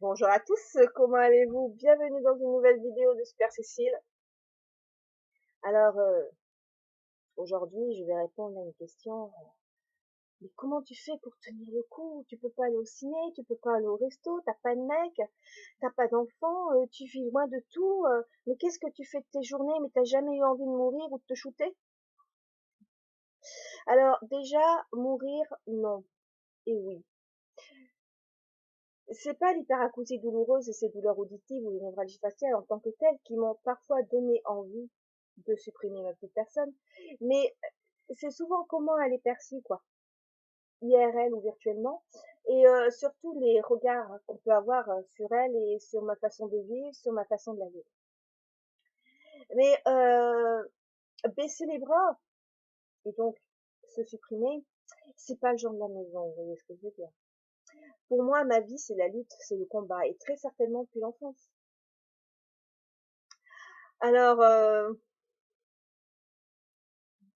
Bonjour à tous, comment allez-vous? Bienvenue dans une nouvelle vidéo de Super Cécile. Alors, aujourd'hui, je vais répondre à une question. Mais comment tu fais pour tenir le coup? Tu peux pas aller au ciné, tu peux pas aller au resto, t'as pas de mec, t'as pas d'enfant, tu vis loin de tout. Mais qu'est-ce que tu fais de tes journées? Mais t'as jamais eu envie de mourir ou de te shooter? Alors, déjà, mourir, non. Et oui. C'est pas l'hyperacousie douloureuse et ces douleurs auditives ou les névralgies faciales en tant que telles qui m'ont parfois donné envie de supprimer ma petite personne, mais c'est souvent comment elle est perçue, quoi, IRL ou virtuellement, et surtout les regards qu'on peut avoir sur elle et sur ma façon de vivre, sur ma façon de la vivre. Mais baisser les bras et donc se supprimer, c'est pas le genre de la maison, vous voyez ce que je veux dire. Pour moi, ma vie, c'est la lutte, c'est le combat, et très certainement depuis l'enfance. Alors,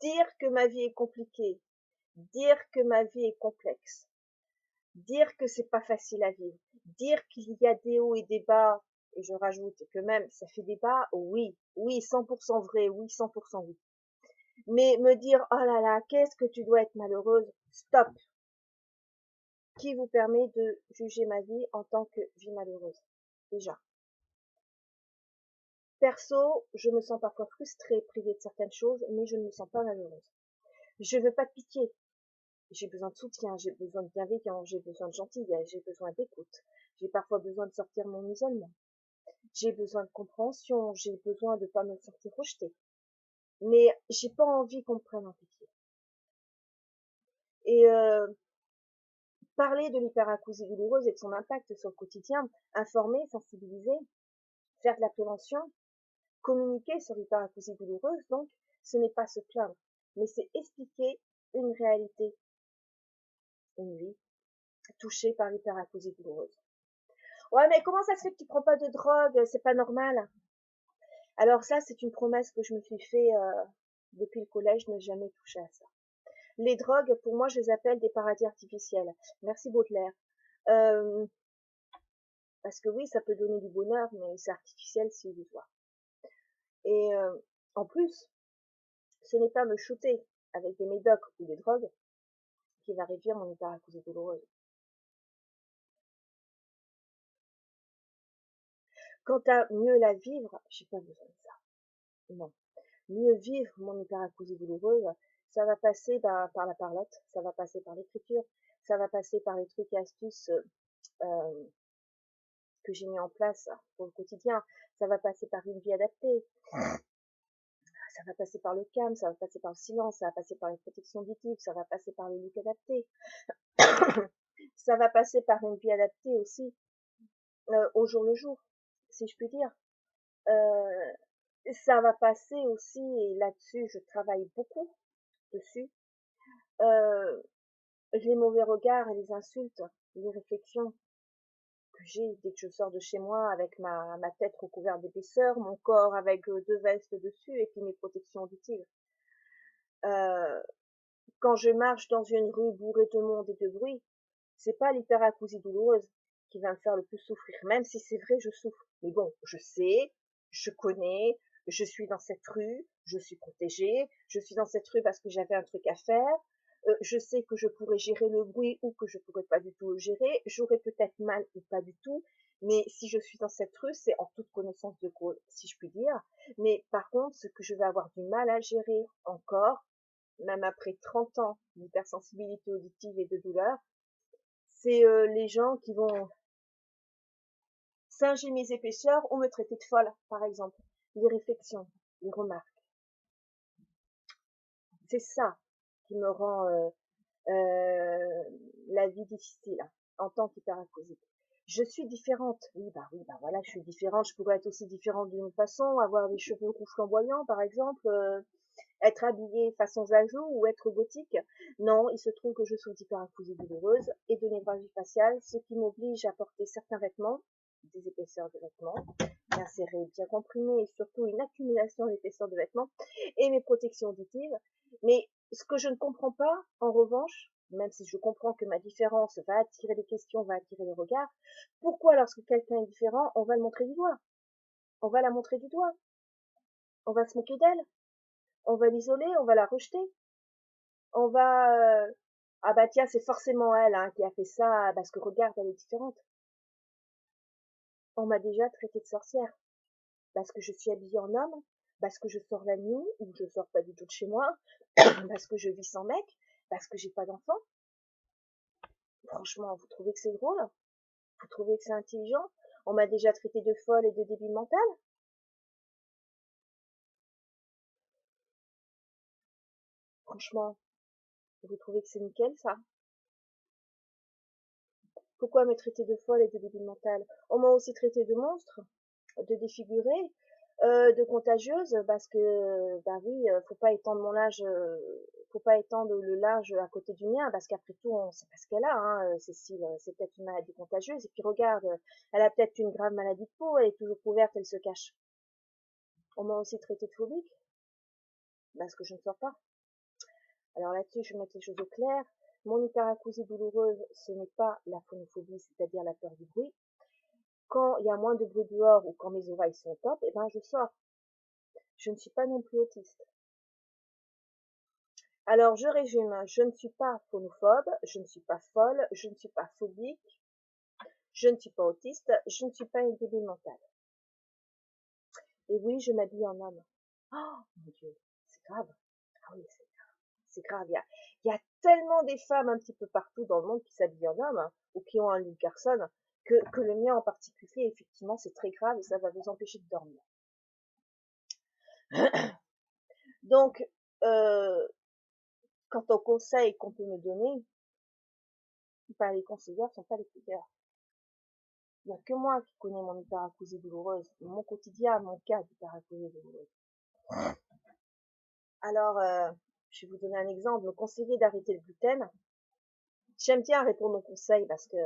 dire que ma vie est compliquée, dire que ma vie est complexe, dire que c'est pas facile à vivre, dire qu'il y a des hauts et des bas, et je rajoute que même ça fait des bas, oui, oui, 100% vrai, oui, 100% oui. Mais me dire, oh là là, qu'est-ce que tu dois être malheureuse, stop. Qui vous permet de juger ma vie en tant que vie malheureuse? Déjà. Perso, je me sens parfois frustrée, privée de certaines choses, mais je ne me sens pas malheureuse. Je veux pas de pitié. J'ai besoin de soutien, j'ai besoin de bienveillance, j'ai besoin de gentillesse, j'ai besoin d'écoute. J'ai parfois besoin de sortir mon isolement. J'ai besoin de compréhension, j'ai besoin de pas me sentir rejetée. Mais j'ai pas envie qu'on me prenne en pitié. Et parler de l'hyperacousie douloureuse et de son impact sur le quotidien, informer, sensibiliser, faire de la prévention, communiquer sur l'hyperacousie douloureuse, donc, ce n'est pas se plaindre, mais c'est expliquer une réalité, une vie touchée par l'hyperacousie douloureuse. Ouais, mais comment ça se fait que tu prends pas de drogue? C'est pas normal. Alors ça, c'est une promesse que je me suis fait depuis le collège, ne jamais toucher à ça. Les drogues, pour moi, je les appelle des paradis artificiels. Merci Baudelaire. Euh, Parce que oui, ça peut donner du bonheur, mais c'est artificiel, c'est illusoire. Et en plus, ce n'est pas me shooter avec des médocs ou des drogues qui va réduire mon hyperacousie douloureuse. Quant à mieux la vivre, j'ai pas besoin de ça. Non. Mieux vivre mon hyperacousie douloureuse, ça va passer par la parlotte, ça va passer par l'écriture, ça va passer par les trucs et astuces euh, que j'ai mis en place pour le quotidien, ça va passer par une vie adaptée, ça va passer par le calme, ça va passer par le silence, ça va passer par les protections auditives, ça va passer par le look adapté, ça va passer par une vie adaptée aussi au jour le jour, si je puis dire. Euh, Ça va passer aussi, et là-dessus je travaille beaucoup dessus, euh, les mauvais regards et les insultes, les réflexions que j'ai dès que je sors de chez moi avec ma tête recouverte d'épaisseur, mon corps avec deux vestes dessus et puis mes protections auditives. Euh, Quand je marche dans une rue bourrée de monde et de bruit, c'est pas l'hyperacousie douloureuse qui va me faire le plus souffrir, même si c'est vrai, je souffre. Mais bon, je sais, je connais, je suis dans cette rue, je suis protégée, je suis dans cette rue parce que j'avais un truc à faire, je sais que je pourrais gérer le bruit ou que je pourrais pas du tout le gérer, j'aurais peut-être mal ou pas du tout, mais si je suis dans cette rue, c'est en toute connaissance de cause, si je puis dire. Mais par contre, ce que je vais avoir du mal à gérer encore, même après 30 ans d'hypersensibilité auditive et de douleur, c'est les gens qui vont singer mes épaisseurs ou me traiter de folle, par exemple. Les réflexions, les remarques. C'est ça qui me rend la vie difficile en tant qu'hyperacousique. Je suis différente. Oui, bah voilà, je suis différente. Je pourrais être aussi différente d'une façon, avoir des cheveux roux flamboyants, par exemple, être habillée façon Zazou ou être gothique. Non, il se trouve que je souffre d'hyperacousie douloureuse et de névralgie faciale, ce qui m'oblige à porter certains vêtements, des épaisseurs de vêtements, bien serrés, bien comprimés, et surtout une accumulation d'épaisseurs de vêtements, et mes protections auditives. Mais ce que je ne comprends pas, en revanche, même si je comprends que ma différence va attirer les questions, va attirer le regard, pourquoi lorsque quelqu'un est différent, on va le montrer du doigt? On va la montrer du doigt? On va se moquer d'elle? On va l'isoler? On va la rejeter? On va, ah bah tiens, c'est forcément elle, hein, qui a fait ça, parce que regarde, elle est différente. On m'a déjà traité de sorcière, parce que je suis habillée en homme, parce que je sors la nuit, ou je sors pas du tout de chez moi, parce que je vis sans mec, parce que j'ai pas d'enfant. Franchement, vous trouvez que c'est drôle? Vous trouvez que c'est intelligent? On m'a déjà traité de folle et de débile mental? Franchement, vous trouvez que c'est nickel, ça? Pourquoi me traiter de folle et de débile mental? On m'a aussi traité de monstre, de défigurée, de contagieuse, parce que, bah oui, faut pas étendre mon âge, faut pas étendre le large à côté du mien, parce qu'après tout, on sait pas ce qu'elle a, hein, Cécile, c'est peut-être une maladie contagieuse, et puis regarde, elle a peut-être une grave maladie de peau, elle est toujours couverte, elle se cache. On m'a aussi traité de phobique, parce que je ne sors pas. Alors là-dessus, je vais mettre les choses au clair. Mon hyperacousie douloureuse, ce n'est pas la phonophobie, c'est-à-dire la peur du bruit. Quand il y a moins de bruit dehors ou quand mes oreilles sont top, eh ben je sors. Je ne suis pas non plus autiste. Alors je résume, je ne suis pas phonophobe, je ne suis pas folle, je ne suis pas phobique, je ne suis pas autiste, je ne suis pas une débile mentale. Et oui, je m'habille en homme. Oh mon Dieu, c'est grave. Ah oui, c'est grave. Il y a tellement des femmes un petit peu partout dans le monde qui s'habillent en homme, hein, ou qui ont un look garçon, que le mien en particulier, effectivement, c'est très grave et ça va vous empêcher de dormir. Donc, euh, quant aux conseils qu'on peut me donner, ben, les conseillers sont pas les meilleurs. Il n'y a que moi qui connais mon hyperacousie douloureuse, mon quotidien, mon cas d'hyperacousie douloureuse. Alors, je vais vous donner un exemple. Me conseiller d'arrêter le gluten. J'aime bien répondre aux conseils parce que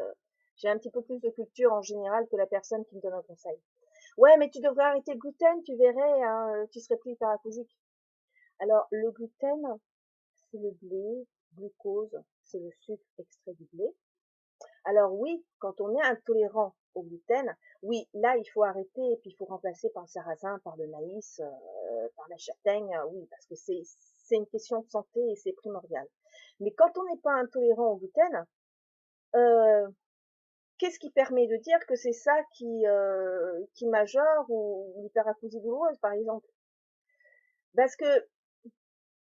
j'ai un petit peu plus de culture en général que la personne qui me donne un conseil. Ouais, mais tu devrais arrêter le gluten, tu verrais, hein, tu serais plus hyperacousique. Alors, le gluten, c'est le blé, glucose, c'est le sucre extrait du blé. Alors oui, quand on est intolérant au gluten, oui, là, il faut arrêter et puis il faut remplacer par le sarrasin, par le maïs, par la châtaigne, oui, parce que c'est une question de santé et c'est primordial. Mais quand on n'est pas intolérant au gluten, euh, qu'est-ce qui permet de dire que c'est ça qui majeure ou l'hyperacousie douloureuse, par exemple? Parce que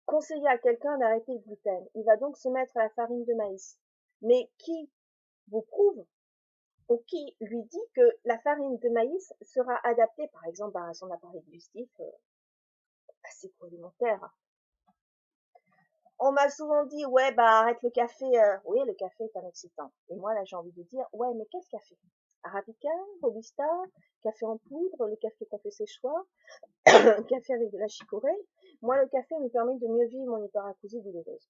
conseiller à quelqu'un d'arrêter le gluten, il va donc se mettre à la farine de maïs. Mais qui vous prouve ou qui lui dit que la farine de maïs sera adaptée, par exemple, à son appareil digestif, à ses alimentaires? On m'a souvent dit, ouais, bah arrête le café. Oui, le café est un excitant. Et moi, là, j'ai envie de dire, ouais, mais quel café? Arabica, Robusta, café en poudre, le café qu'on fait ses choix, café avec de la chicorée. Moi, le café me permet de mieux vivre mon hyperacousie douloureuse.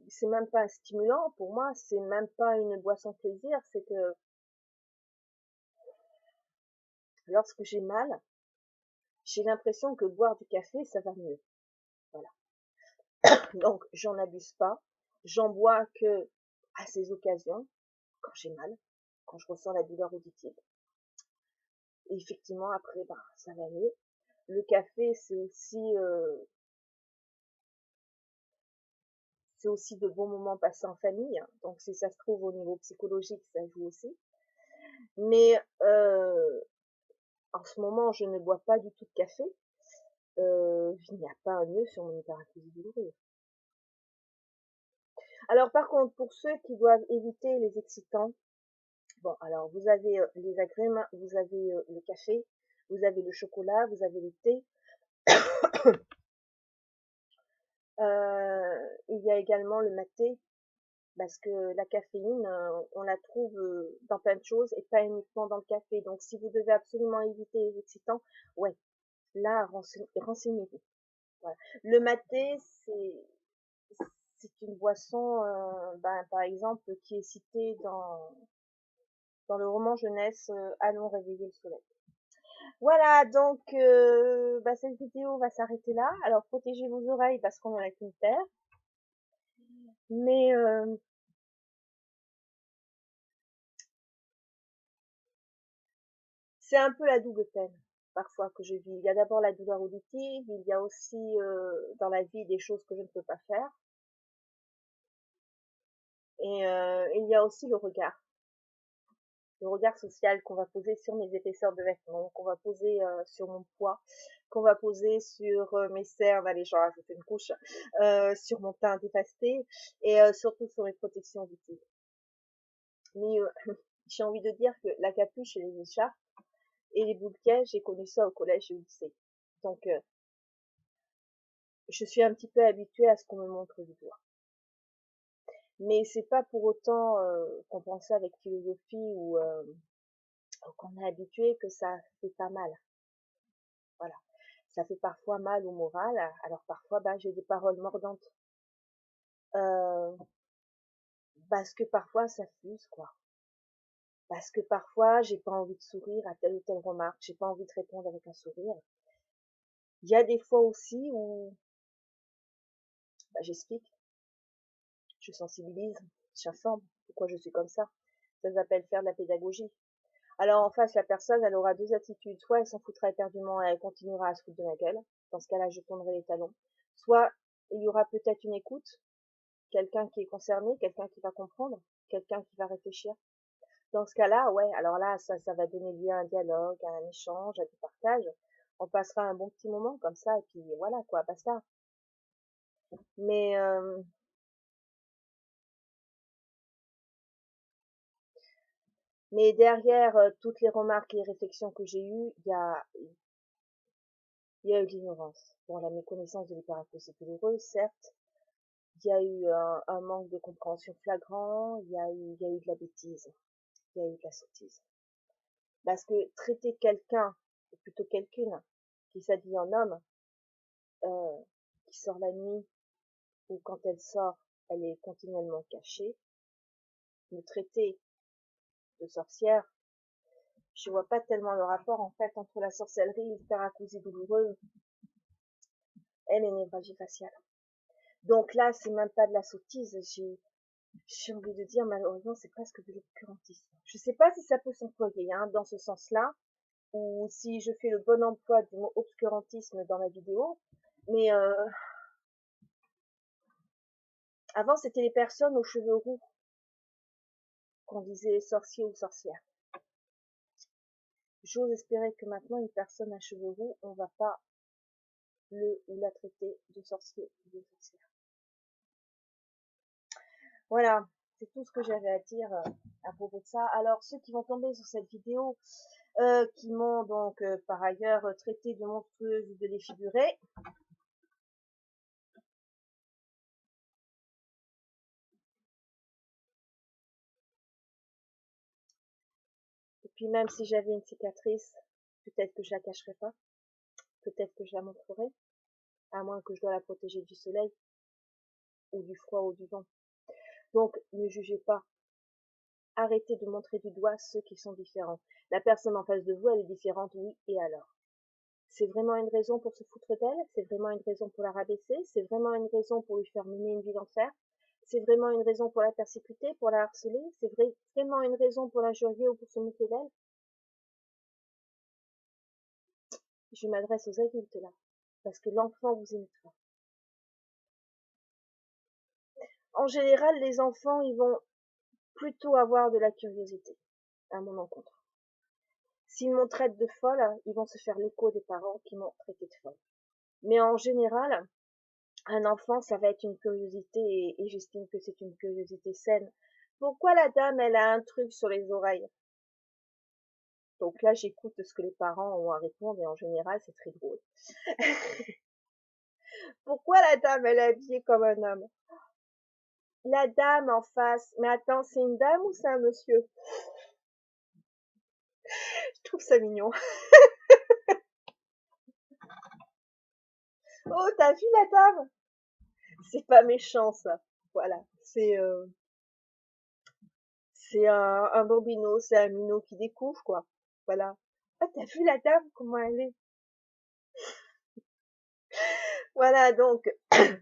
C'est même pas un stimulant pour moi, c'est même pas une boisson plaisir, c'est que lorsque j'ai mal, j'ai l'impression que boire du café, ça va mieux. Voilà. Donc, j'en abuse pas. J'en bois que à ces occasions, quand j'ai mal, quand je ressens la douleur auditive. Et effectivement, après, bah, ça va mieux. Le café, c'est aussi de bons moments passés en famille. Hein. Donc, si ça se trouve au niveau psychologique, ça joue aussi. Mais en ce moment, je ne bois pas du tout de café. Il n'y a pas un lieu sur mon hyperacousie douloureuse. Alors, par contre, pour ceux qui doivent éviter les excitants, bon, alors vous avez les agrumes, vous avez le café, vous avez le chocolat, vous avez le thé. Il y a également le maté, parce que la caféine, on la trouve dans plein de choses et pas uniquement dans le café. Donc, si vous devez absolument éviter les excitants, ouais, là, renseignez-vous. Voilà. Le maté, c'est une boisson, ben, par exemple, qui est citée dans le roman jeunesse Allons réveiller le soleil. Voilà, donc cette vidéo va s'arrêter là. Alors protégez vos oreilles parce qu'on en a qu'une paire. Mais c'est un peu la double peine parfois que je vis. Il y a d'abord la douleur auditive, il y a aussi dans la vie des choses que je ne peux pas faire. Et il y a aussi le regard social qu'on va poser sur mes épaisseurs de vêtements, qu'on va poser sur mon poids, qu'on va poser sur mes cernes, allez, j'en rajoute une couche, sur mon teint dévasté et surtout sur mes protections auditives. Mais j'ai envie de dire que la capuche et les écharpes et les boules j'ai connu ça au collège et au lycée. Donc je suis un petit peu habituée à ce qu'on me montre du doigt. Mais c'est pas pour autant qu'on pense ça avec philosophie ou qu'on est habitué que ça fait pas mal. Voilà. Ça fait parfois mal au moral, alors parfois j'ai des paroles mordantes. Euh, Parce que parfois ça fuse, quoi. Parce que parfois j'ai pas envie de sourire à telle ou telle remarque, j'ai pas envie de répondre avec un sourire. Il y a des fois aussi où j'explique, je sensibilise, j'informe pourquoi je suis comme ça. Ça s'appelle faire de la pédagogie. Alors en face, la personne, elle aura deux attitudes. Soit elle s'en foutra éperdument et elle continuera à se foutre de ma gueule. Dans ce cas-là, je tournerai les talons. Soit il y aura peut-être une écoute, quelqu'un qui est concerné, quelqu'un qui va comprendre, quelqu'un qui va réfléchir. Dans ce cas-là, ouais, alors là, ça va donner lieu à un dialogue, à un échange, à du partage. On passera un bon petit moment comme ça, et puis voilà, quoi, basta. Mais, mais derrière toutes les remarques et les réflexions que j'ai eues, il y a eu de l'ignorance. Bon, la méconnaissance de l'hyperacousie douloureuse, certes. Il y a eu un manque de compréhension flagrant, il y a eu de la bêtise, il y a eu de la sottise. Parce que traiter quelqu'un, ou plutôt quelqu'une, qui s'habille en homme, euh, qui sort la nuit, ou quand elle sort, elle est continuellement cachée, me traiter de sorcière, je vois pas tellement le rapport en fait entre la sorcellerie, l'hyperacousie douloureuse et les névragies faciales. Donc là, c'est même pas de la sottise, j'ai envie de dire malheureusement c'est presque de l'obscurantisme. Je sais pas si ça peut s'employer dans ce sens-là, ou si je fais le bon emploi du mot obscurantisme dans la vidéo, mais avant c'était les personnes aux cheveux roux qu'on disait sorcier ou sorcière. J'ose espérer que maintenant une personne à cheveux roux, on va pas le ou la traiter de sorcier ou de sorcière. Voilà, c'est tout ce que j'avais à dire à propos de ça. Alors ceux qui vont tomber sur cette vidéo, qui m'ont donc par ailleurs traité de monstrueuse ou de défigurée, et puis même si j'avais une cicatrice, peut-être que je la cacherais pas, peut-être que je la montrerai, à moins que je dois la protéger du soleil, ou du froid, ou du vent. Donc ne jugez pas, arrêtez de montrer du doigt ceux qui sont différents. La personne en face de vous, elle est différente, oui, et alors? C'est vraiment une raison pour se foutre d'elle? C'est vraiment une raison pour la rabaisser? C'est vraiment une raison pour lui faire mener une vie d'enfer? C'est vraiment une raison pour la persécuter, pour la harceler? C'est vraiment une raison pour l'injurier ou pour se moquer d'elle? Je m'adresse aux adultes là, parce que l'enfant vous imitera. En général, les enfants, ils vont plutôt avoir de la curiosité à mon encontre. S'ils m'ont traité de folle, ils vont se faire l'écho des parents qui m'ont traité de folle. Mais en général, un enfant, ça va être une curiosité et j'estime que c'est une curiosité saine. Pourquoi la dame, elle a un truc sur les oreilles? Donc là, j'écoute ce que les parents ont à répondre et en général, c'est très drôle. Pourquoi la dame, elle est habillée comme un homme? La dame en face, mais attends, c'est une dame ou c'est un monsieur? Je trouve ça mignon. Oh, t'as vu la dame? C'est pas méchant ça. Voilà, c'est un bambino, c'est un minot qui découvre quoi. Voilà. Ah, t'as vu la dame, comment elle est? Voilà, donc,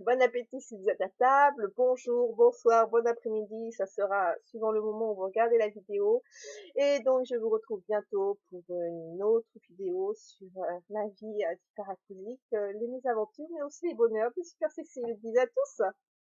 bon appétit si vous êtes à table, bonjour, bonsoir, bon après-midi, ça sera suivant le moment où vous regardez la vidéo. Et donc, je vous retrouve bientôt pour une autre vidéo sur ma vie d'hyperacousique, les mésaventures, mais aussi les bonheurs de Super Cécile. Bisous à tous!